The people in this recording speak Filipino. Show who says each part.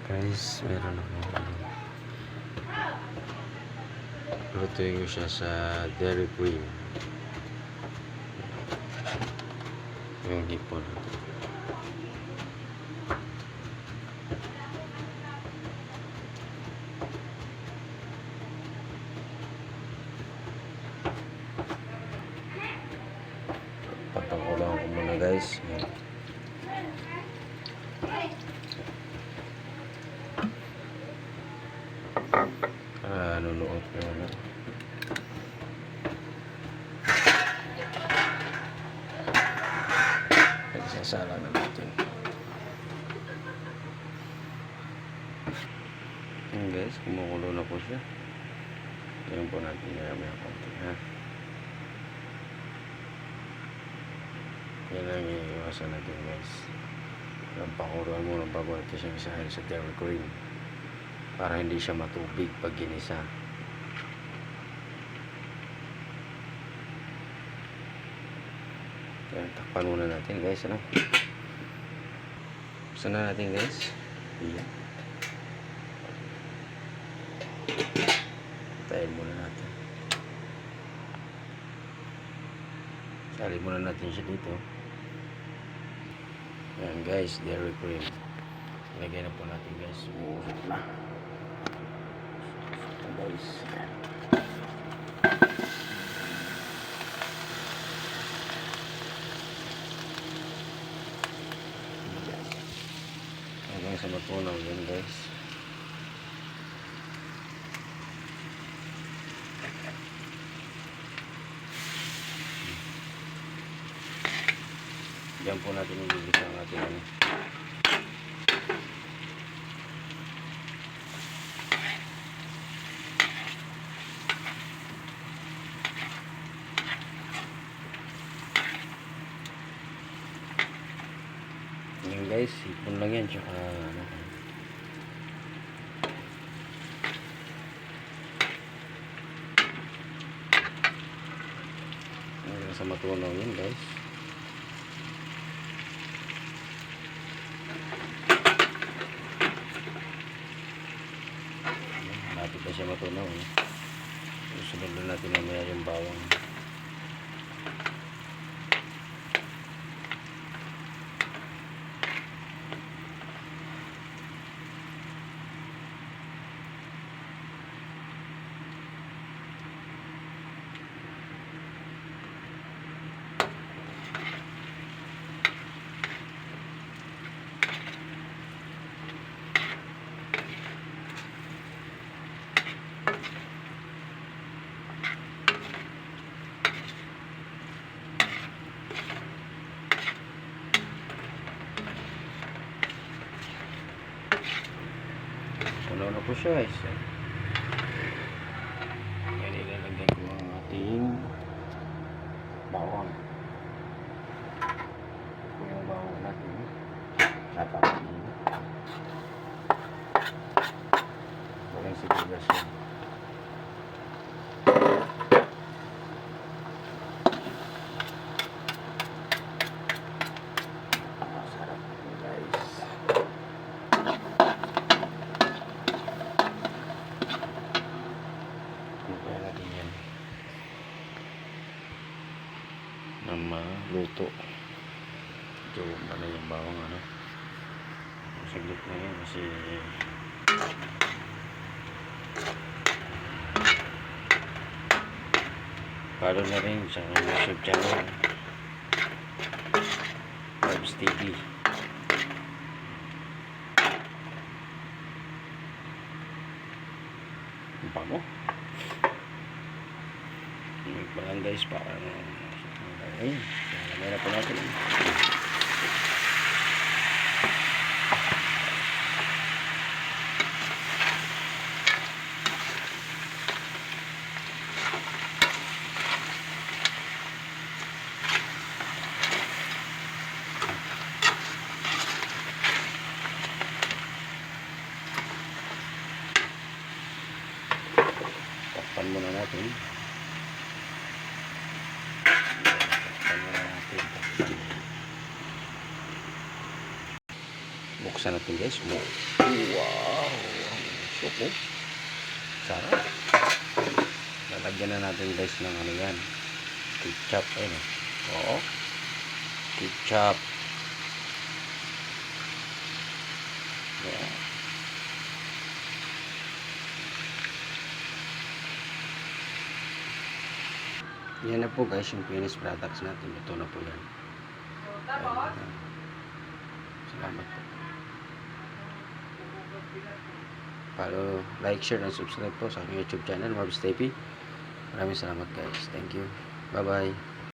Speaker 1: Guys, meron ako lutuin ko siya sa Dairy Queen yung hipon. Patangkulang ko muna guys. Nunuot ko na. Sasala na natin. Yan guys, kumukulo na po siya. Yan po natin may konti ha. Yan ang iiwasan natin guys. Pakuruan muna bago natin siyang isahin sa Dairy Queen para hindi siya matubig pag ginisa. Yan, takpan muna natin guys, ano? Buksan na natin guys. Yan. Tayin muna natin. Sali muna natin siya dito. Yan guys, Dairy Queen. Lagay na po natin guys. Uusap na. Guys. Hanggang sa matunaw yan guys. Diyan po natin ibigit ang ating yan guys, ipon lang yan tsaka ano. Hanggang sa matunaw yan guys. Malapit na siya matunaw eh. Susunod na natin mamaya yung bawang. Puno na po siya guys. Yan, ilalagay ko ang ating bawang. Ito yung bawang natin. Napakainin. Walang sibuyas yan. Masarap guys. Na maluto. Ito na yung bawang ano. Saglit na yan kasi follow na rin sa YouTube channel Vibes TV. Ang bango. Ba lang guys para ayun, lamay na po natin. Takpan muna natin. buksan natin guys. Wow! Suko. Sarap. Lalagyan na natin guys ng ano yan. Ketchup. Ayun. Oo. Ketchup. Yan. Yan na po guys yung finished products natin. Ito na po yan. Ayun. Salamat po. Follow, like, share, and subscribe po sa aking YouTube channel, Marbs TV. Maraming salamat guys. Thank you. Bye-bye.